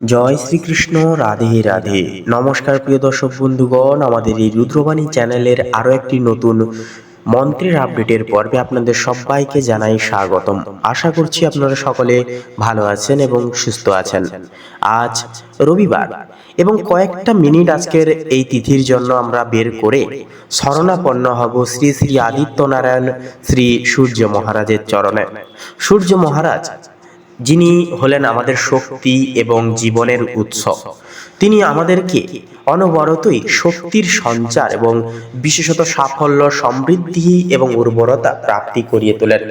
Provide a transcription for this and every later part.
জয় শ্রীকৃষ্ণ। রাধে রাধে। নমস্কার প্রিয় দর্শক বন্ধুগণ, আমাদের এই রুদ্রবাণী চ্যানেলের আরও একটি নতুন মন্ত্রের আপডেটের পর্বে আপনাদের সবাইকে জানাই স্বাগতম। আশা করছি আপনারা সকলে ভালো আছেন এবং সুস্থ আছেন। আজ রবিবার এবং কয়েকটা মিনিট আজকের এই তিথির জন্য আমরা বের করে শরণাপন্ন হব শ্রী শ্রী আদিত্যনারায়ণ শ্রী সূর্য মহারাজের চরণে। সূর্য মহারাজ যিনি হলেন আমাদের শক্তি এবং জীবনের উৎস, তিনি আমাদেরকে অনবরতই শক্তির সঞ্চার এবং বিশেষত সাফল্য, সমৃদ্ধি এবং উর্বরতা প্রাপ্তি করিয়ে তোলেন।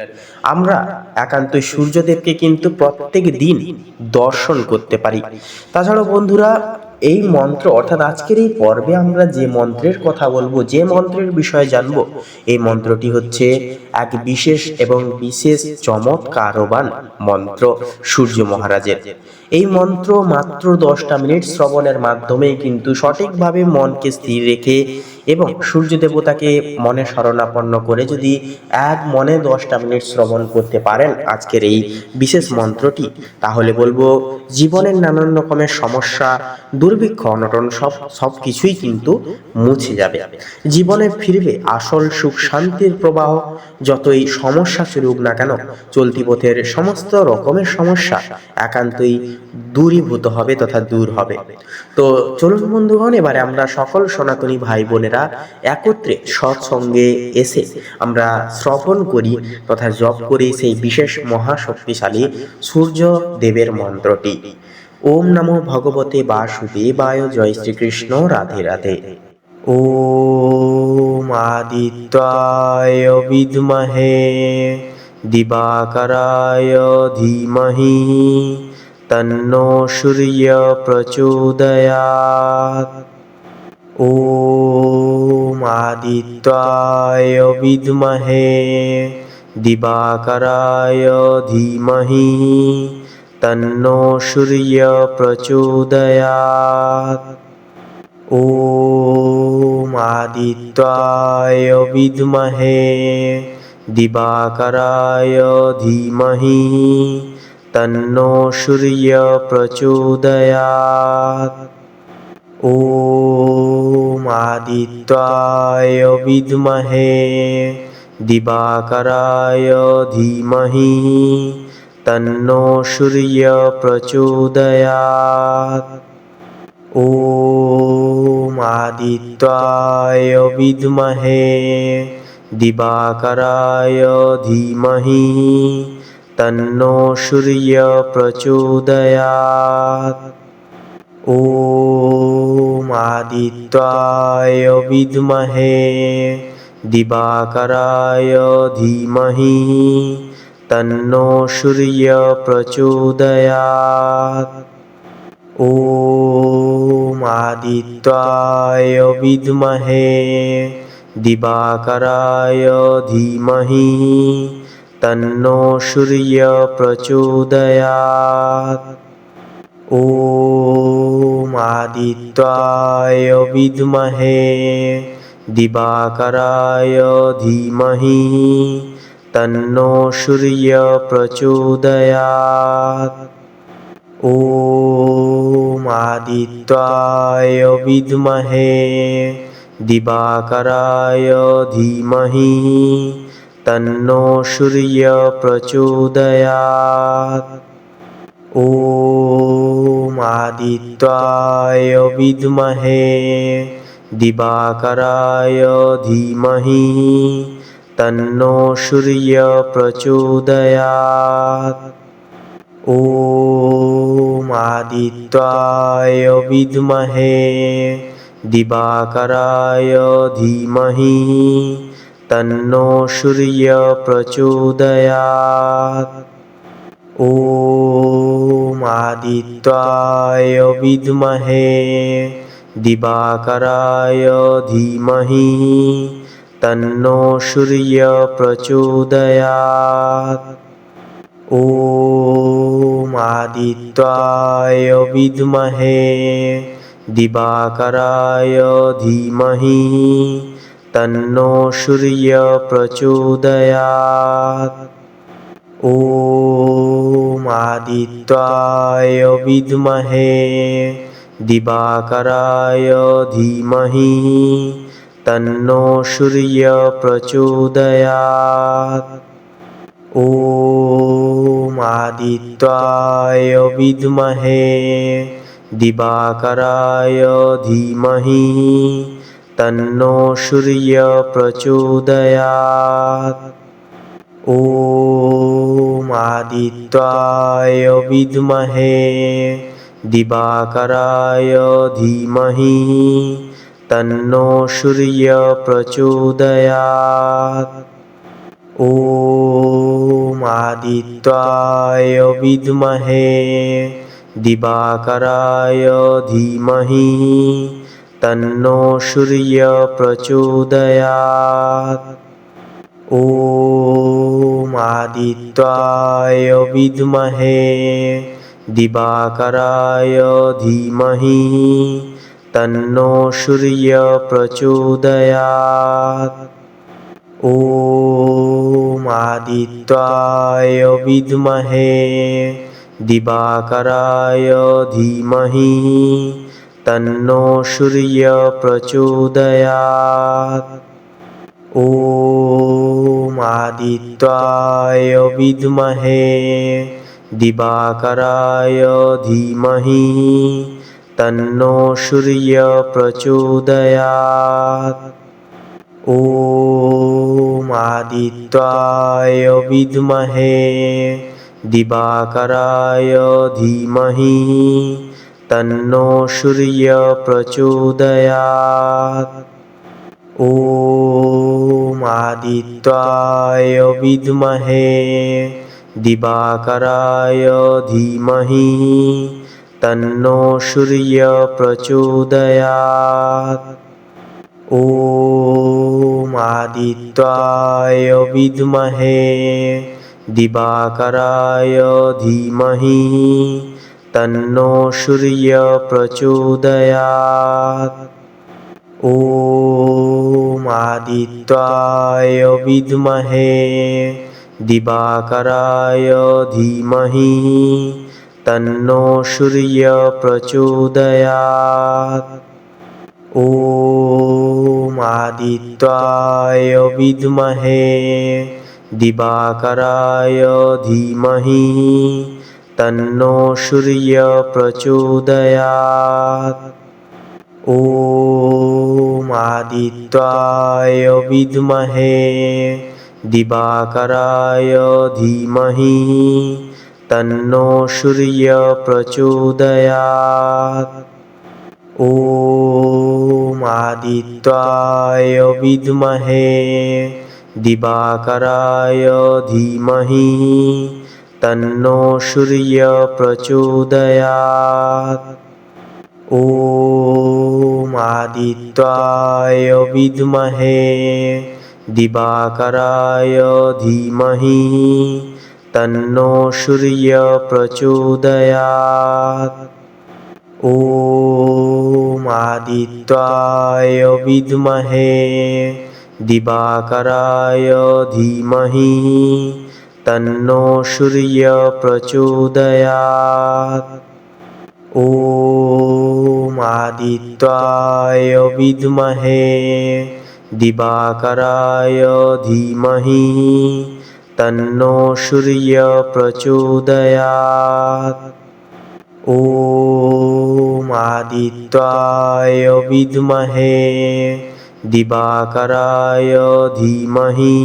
আমরা একান্তই সূর্যদেবকে কিন্তু প্রত্যেক দিন দর্শন করতে পারি। তাছাড়াও বন্ধুরা, এই মন্ত্র অর্থাৎ আজকের এই পর্বে আমরা যে মন্ত্রের কথা বলবো, যে মন্ত্রের বিষয়ে জানবো, এই মন্ত্রটি হচ্ছে এক বিশেষ এবং বিশেষ চমৎকারবান মন্ত্র সূর্য মহারাজের। এই মন্ত্র মাত্র 10টা মিনিট শ্রবণের মাধ্যমেই কিন্তু সঠিকভাবে মনকে স্থির রেখে এবং সূর্য দেবতাকে মনে শরণাপন্ন করে যদি এক মনে 10টা মিনিট শ্রবণ করতে পারেন আজকের এই বিশেষ মন্ত্রটি, তাহলে বলবো জীবনের নানান রকমের সমস্যা, দুর্ভিক্ষ, অনটন সব কিছুই কিন্তু মুছে যাবে। জীবনে ফিরবে আসল সুখ শান্তির প্রবাহ। যতই সমস্যা চলুক না কেন, চলতি পথের সমস্ত রকমের সমস্যা একান্তই দূরীভূত হবে তথা দূর হবে। তো চলুন বন্ধুগণ, এবারে আমরা সকল সনাতনী ভাই বোনেরা একত্রে সৎসঙ্গে এসে আমরা শ্রবণ করি তথা জপ করি সেই বিশেষ মহাশক্তিশালী সূর্য দেবের মন্ত্রটি। ওম নমো ভগবতে বাসুদেবায়। জয় শ্রীকৃষ্ণ। রাধে রাধে। ওম আদিত্যায় বিদ্মহে দিবাকরায় ধীমহি তন্নো সূর্য প্রচোদয়াৎ। ওম আদিত্যায় বিদ্মহে দিবাকরায় ধীমহি তন্নো সূর্য প্রচোদয়াৎ। ওম আদিত্যায় বিদ্মহে দিবাকরায় ধীমহি তন্নো সূর্য প্রচোদয়াৎ। ওম আদিত্যায় বিদ্মহে দিবাকরায় ধীমহি তন্নো সূর্য প্রচোদয়াৎ। ওম আদিত্যায় বিদ্মহে দিবাকরায় ধীমহি তন্নো সূর্য প্রচোদয়াৎ। ওম আদিত্যায় বিদ্মহে দিবাকরায় ধীমহি তন্নো সূর্য প্রচোদয়াৎ। ওম আদিত্যায় বিদ্মহে দিবাকরায় ধীমহি তন্নো সূর্য প্রচোদয়াৎ। ওম আদিত্যায় বিদ্মহে দিবাকরায় ধীমহি তন্নো সূর্য প্রচোদয়াৎ। ওম আদিত্যায় বিদ্মহে দিবাকরায় ধীমহি তন্নো সূর্য প্রচোদয়াৎ। ওম আদিত্যায় বিদ্মহে দিবাকরায় ধীমহি তন্নো সূর্য প্রচোদয়াৎ। ওম আদিত্যায় বিদ্মহে দিবাকরায় ধীমহি তন্নো সূর্য প্রচোদয়াৎ। ওম আদিত্যায় বিদ্মহে দিবাকরায় ধীমহি তন্নো সূর্য প্রচোদয়াৎ। ওম আদিত্যায় বিদ্মহে দিবাকরায় ধীমহি তন্নো সূর্য প্রচোদয়াৎ। ॐ आदित्याय विद्महे दिवाकराय धीमहि तन्नो सूर्य प्रचोदयात्। ॐ आदित्याय विद्महे दिवाकराय धीमहि तन्नो सूर्य प्रचोदयात्। ॐ आदित्याय विद्महे दिवाकराय धीमहि तन्नो सूर्य प्रचोदयात्। ॐ आदित्याय विद्महे दिवाकराय धीमहि तन्नो सूर्य प्रचोदयात्। ॐ आदित्याय विद्महे दिवाकराय धीमहि तन्नो सूर्य प्रचोदयात्। ॐ आदित्याय विद्महे दिवाकराय धीमहि तन्नो सूर्य प्रचोदयात्। ॐ आदित्याय विद्महे दिवाकराय धीमहि तन्नो सूर्य प्रचोदयात्। ॐ आदित्याय विद्महे दिवाकराय धीमहि तन्नो सूर्य प्रचोदयात्। ॐ आदित्याय विद्महे दिवाकराय धीमहि तन्नो सूर्य प्रचोदयात्। ॐ आदित्याय विद्महे दिवाकराय धीमहि तन्नो सूर्य प्रचोदयात्। ॐ आदित्याय विद्महे दिवाकराय धीमहि तन्नो सूर्य प्रचोदयात्। ॐ आदित्याय विद्महे दिवाकराय धीमहि तन्नो सूर्य प्रचोदयात्। ॐ आदित्याय विद्महे दिवाकराय धीमहि तन्नो सूर्य प्रचोदयात्। ॐ आदित्याय विद्महे दिवाकराय धीमहि तन्नो सूर्य प्रचोदयात्। ॐ आदित्याय विद्महे दिवाकराय धीमहि तन्नो सूर्य प्रचोदयात्। ॐ आदित्याय विद्महे दिवाकराय धीमहि तन्नो सूर्य प्रचोदयात्। ॐ आदित्याय विद्महे दिवाकराय धीमहि तन्नो सूर्य प्रचोदयात्। ॐ आदित्याय विद्महे दिवाकराय धीमहि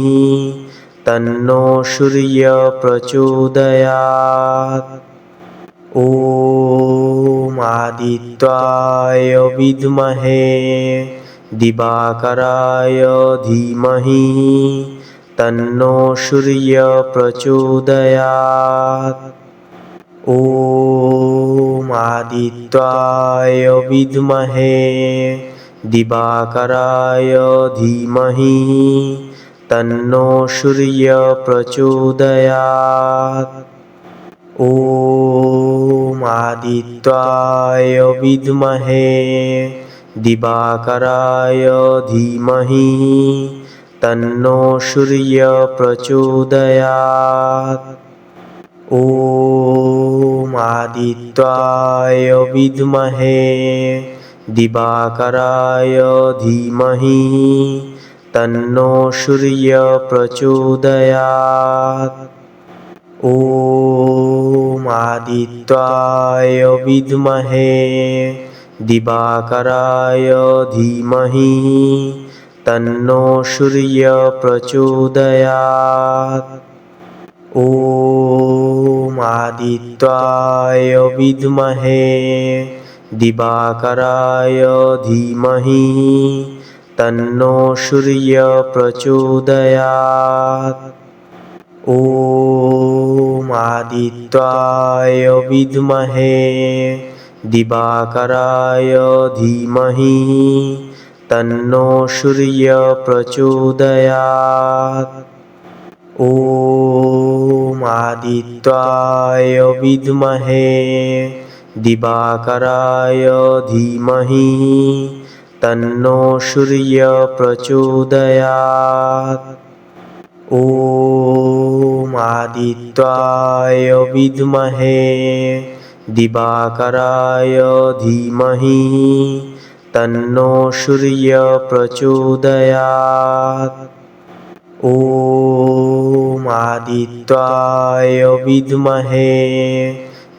तन्नो सूर्य प्रचोदयात्। ॐ आदित्याय विद्महे दिवाकराय धीमहि तन्नो सूर्य प्रचोदयात्। ॐ आदित्याय विद्महे दिवाकराय धीमहि तन्नो सूर्य प्रचोदयात्। ॐ आदित्याय विद्महे दिवाकराय धीमहि तन्नो सूर्य प्रचोदयात्। ॐ आदित्याय विद्महे दिवाकराय धीमहि तन्नो सूर्यः प्रचोदयात्। ॐ आदित्याय विद्महे दिवाकराय धीमहि तन्नो सूर्यः प्रचोदयात्। ॐ आदित्याय विद्महे दिवाकराय धीमहि तन्नो सूर्यः प्रचोदयात्। ॐ आदित्याय विद्महे दिवाकराय धीमहि तन्नो सूर्यः प्रचोदयात्। ॐ आदित्याय विद्महे दिवाकराय धीमहि तन्नो सूर्यः प्रचोदयात्। ॐ आदित्याय विद्महे दिवाकराय धीमहि तन्नो सूर्यः प्रचोदयात्। ॐ आदित्याय विद्महे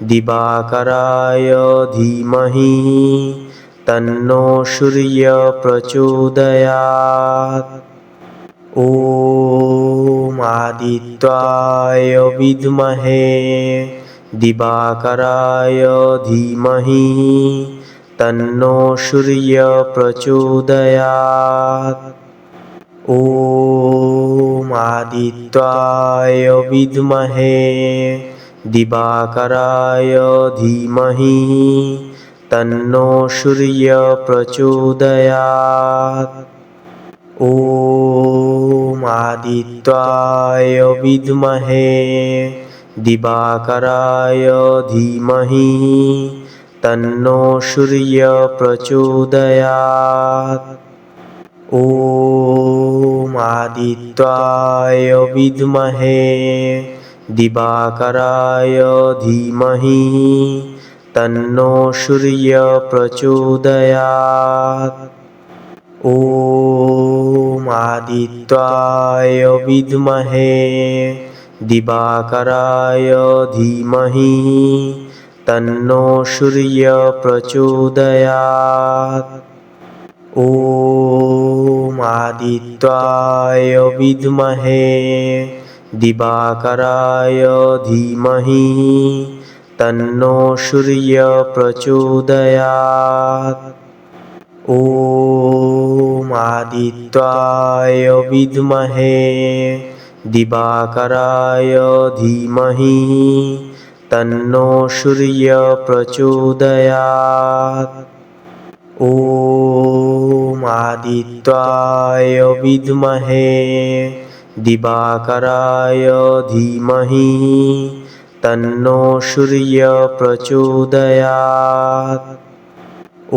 दिवाकराय धीमहि तन्नो सूर्यः प्रचोदयात्। ॐ आदित्याय विद्महे दिवाकराय धीमहि तन्नो सूर्यः प्रचोदयात्। ॐ आदित्याय विद्महे दिवाकराय धीमहि तन्नो सूर्यः प्रचोदयात्। ॐ आदित्याय विद्महे दिवाकराय धीमहि तन्नो सूर्यः प्रचोदयात्। ॐ आदित्याय विद्महे दिवाकराय धीमहि तन्नो सूर्यः प्रचोदयात्। ॐ आदित्याय विद्महे दिवाकराय धीमहि तन्नो सूर्यः प्रचोदयात्। ॐ आदित्याय विद्महे दिवाकराय धीमहि तन्नो सूर्यः प्रचोदयात्। ॐ आदित्याय विद्महे दिवाकराय धीमहि तन्नो सूर्यः प्रचोदयात्। ॐ आदित्याय विद्महे दिवाकराय धीमहि तन्नो सूर्यः प्रचोदयात्। ॐ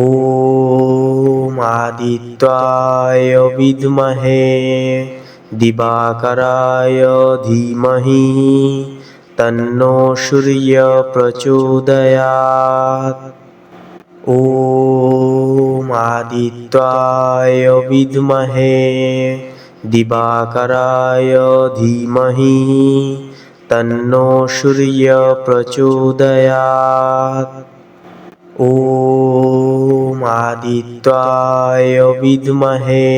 आदित्याय विद्महे दिवाकराय धीमहि तन्नो सूर्यः प्रचोदयात्। ॐ आदित्याय विद्महे दिवाकराय धीमहि तन्नो सूर्यः प्रचोदयात्। ॐ आदित्याय विद्महे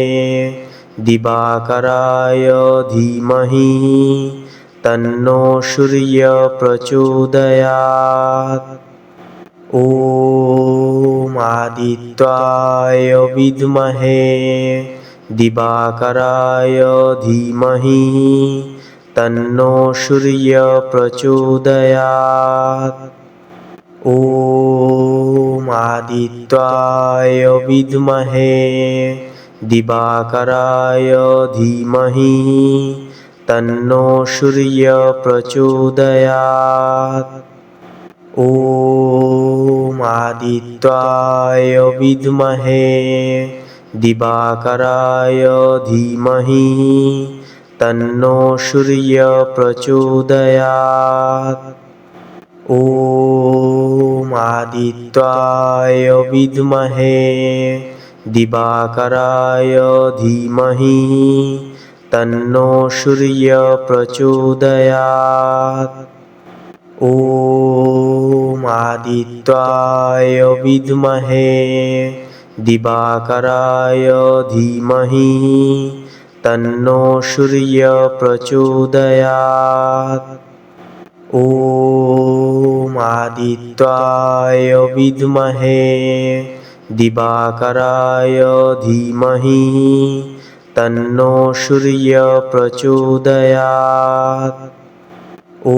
दिवाकराय धीमहि तन्नो सूर्यः प्रचोदयात्। ॐ आदित्याय विद्महे दिवाकराय धीमहि तन्नो सूर्यः प्रचोदयात्। ॐ आदित्याय विद्महे दिवाकराय धीमहि तन्नो सूर्यः प्रचोदयात्। ॐ आदित्याय विद्महे दिवाकराय धीमहि तन्नो सूर्यः प्रचोदयात्। ॐ आदित्याय विद्महे दिवाकराय धीमहि तन्नो सूर्यः प्रचोदयात्। ॐ आदित्याय विद्महे दिवाकराय धीमहि तन्नो सूर्यः प्रचोदयात्। ॐ आदित्याय विद्महे दिवाकराय धीमहि तन्नो सूर्यः प्रचोदयात्। ॐ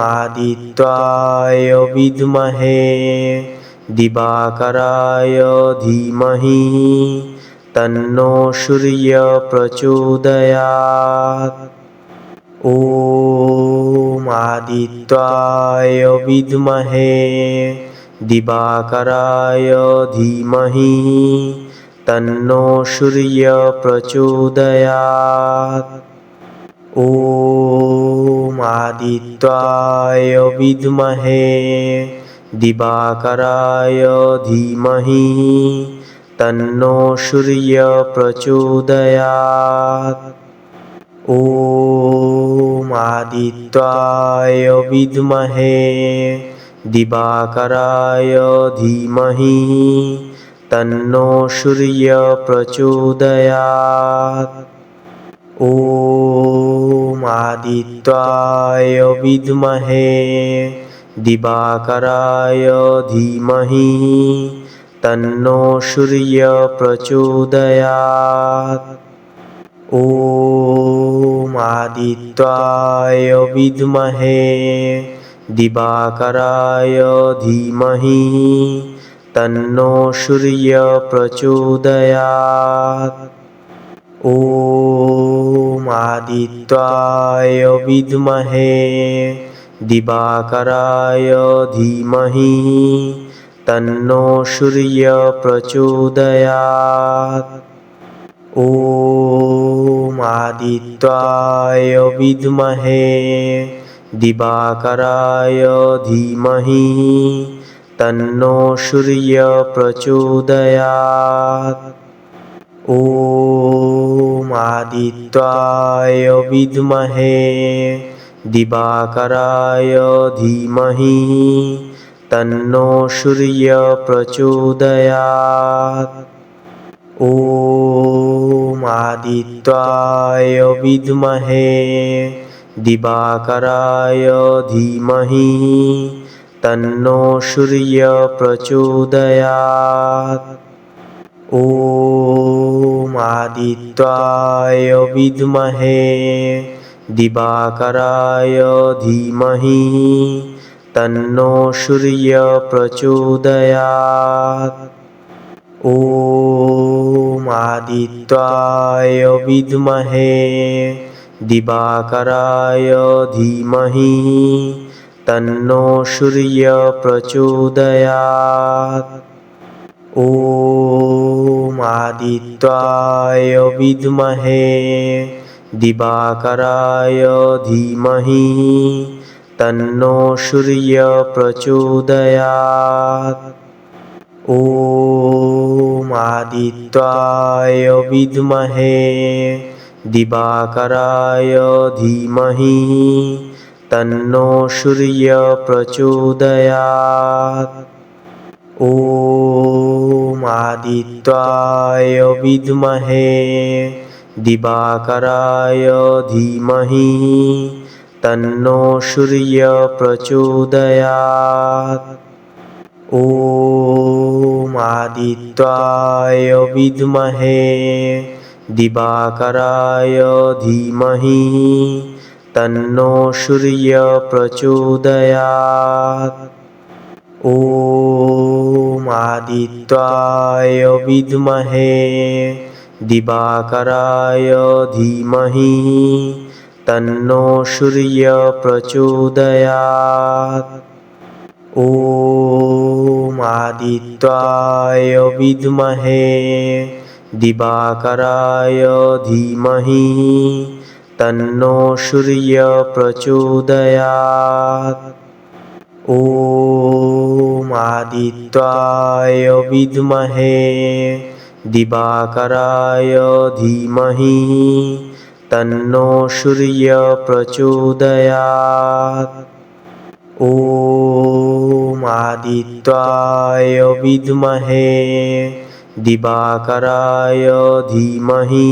आदित्याय विद्महे दिवाकराय धीमहि तन्नो सूर्यः प्रचोदयात्। ॐ आदित्याय विद्महे दिवाकराय धीमहि तन्नो सूर्यः प्रचोदयात्। ॐ आदित्याय विद्महे दिवाकराय धीमहि तन्नो सूर्यः प्रचोदयात्। ॐ आदित्याय विद्महे दिवाकराय धीमहि तन्नो सूर्यः प्रचोदयात्। ॐ आदित्याय विद्महे दिवाकराय धीमहि तन्नो सूर्यः प्रचोदयात्। ॐ आदित्याय विद्महे दिवाकराय धीमहि तन्नो सूर्यः प्रचोदयात्। ॐ आदित्याय विद्महे दिवाकराय धीमहि तन्नो सूर्यः प्रचोदयात्। ॐ आदित्याय विद्महे दिवाकराय धीमहि तन्नो सूर्यः प्रचोदयात्। ॐ आदित्याय विद्महे दिवाकराय धीमहि तन्नो सूर्यः प्रचोदयात्। ॐ आदित्याय विद्महे दिवाकराय धीमहि तन्नो सूर्यः प्रचोदयात्। ॐ आदित्याय विद्महे दिवाकराय धीमहि तन्नो सूर्यः प्रचोदयात्। ॐ आदित्याय विद्महे दिवाकराय धीमहि तन्नो सूर्यः प्रचोदयात्। ॐ आदित्याय विद्महे दिवाकराय धीमहि तन्नो सूर्यः प्रचोदयात्। ॐ आदित्याय विद्महे दिवाकराय धीमहि तन्नो सूर्यः प्रचोदयात्। ॐ आदित्याय विद्महे दिवाकराय धीमहि तन्नो सूर्यः प्रचोदयात्। ॐ आदित्याय विद्महे दिवाकराय धीमहि तन्नो सूर्यः प्रचोदयात्। ॐ आदित्याय विद्महे दिवाकराय धीमहि तन्नो सूर्यः प्रचोदयात्। ॐ आदित्याय विद्महे दिवाकराय धीमहि तन्नो सूर्यः प्रचोदयात्। ॐ आदित्याय विद्महे दिवाकराय धीमहि तन्नो सूर्यः प्रचोदयात्। ॐ आदित्याय विद्महे दिवाकराय धीमहि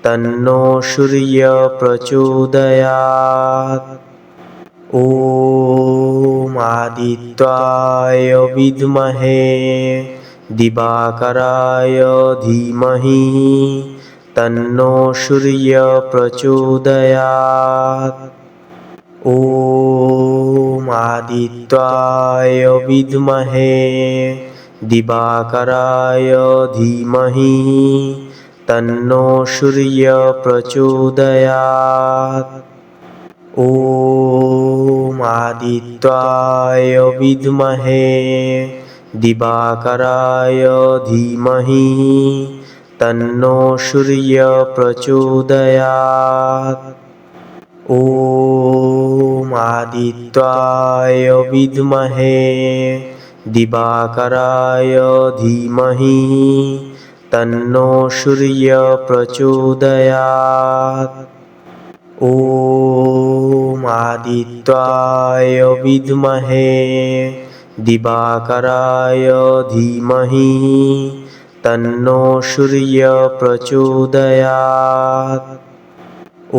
तन्नो सूर्यः प्रचोदयात्। ॐ आदित्याय विद्महे दिवाकराय धीमहि तन्नो सूर्यः प्रचोदयात्। ॐ आदित्याय विद्महे दिवाकराय धीमहि तन्नो सूर्यः प्रचोदयात्। ॐ आदित्याय विद्महे दिवाकराय धीमहि तन्नो सूर्यः प्रचोदयात्। ॐ आदित्याय विद्महे दिवाकराय धीमहि तन्नो सूर्यः प्रचोदयात्। ॐ आदित्याय विद्महे दिवाकराय धीमहि तन्नो सूर्यः प्रचोदयात्। ॐ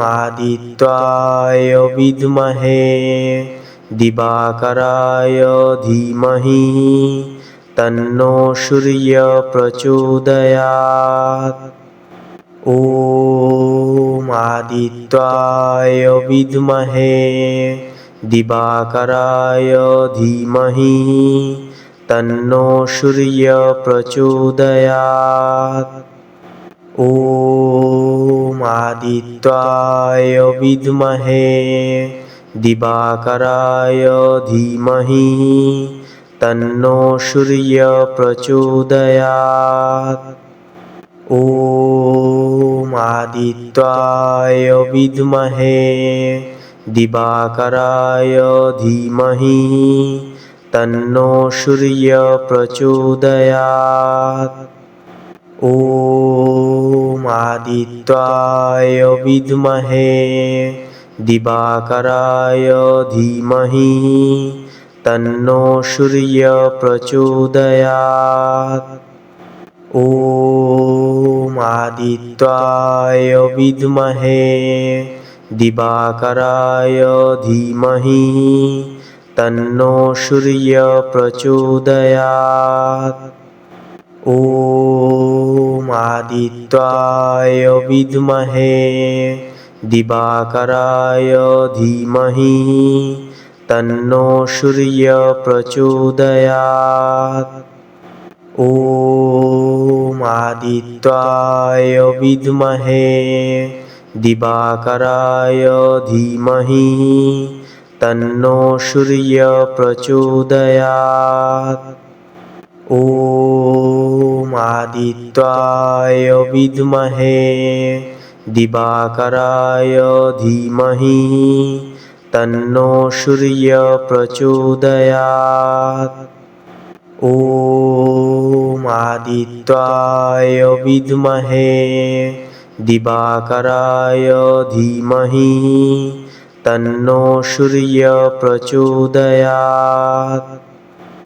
आदित्याय विद्महे दिवाकराय धीमहि तन्नो सूर्यः प्रचोदयात्। ॐ आदित्याय विद्महे दिवाकराय धीमहि तन्नो सूर्यः प्रचोदयात्। ॐ आदित्याय विद्महे दिवाकराय धीमहि तन्नो सूर्यः प्रचोदयात्। ॐ आदित्याय विद्महे दिवाकराय धीमहि तन्नो सूर्यः प्रचोदयात्। ॐ आदित्याय विद्महे दिवाकराय धीमहि तन्नो सूर्यः प्रचोदयात्। ॐ आदित्याय विद्महे दिवाकराय धीमहि तन्नो सूर्यः प्रचोदयात्। ॐ आदित्याय विद्महे दिवाकराय धीमहि तन्नो सूर्यः प्रचोदयात्। ॐ आदित्याय विद्महे दिवाकराय धीमहि तन्नो सूर्यः प्रचोदयात्। ॐ आदित्याय विद्महे दिवाकराय धीमहि तन्नो सूर्यः प्रचोदयात्। ॐ आदित्याय विद्महे दिवाकराय धीमहि तन्नो सूर्यः प्रचोदयात्।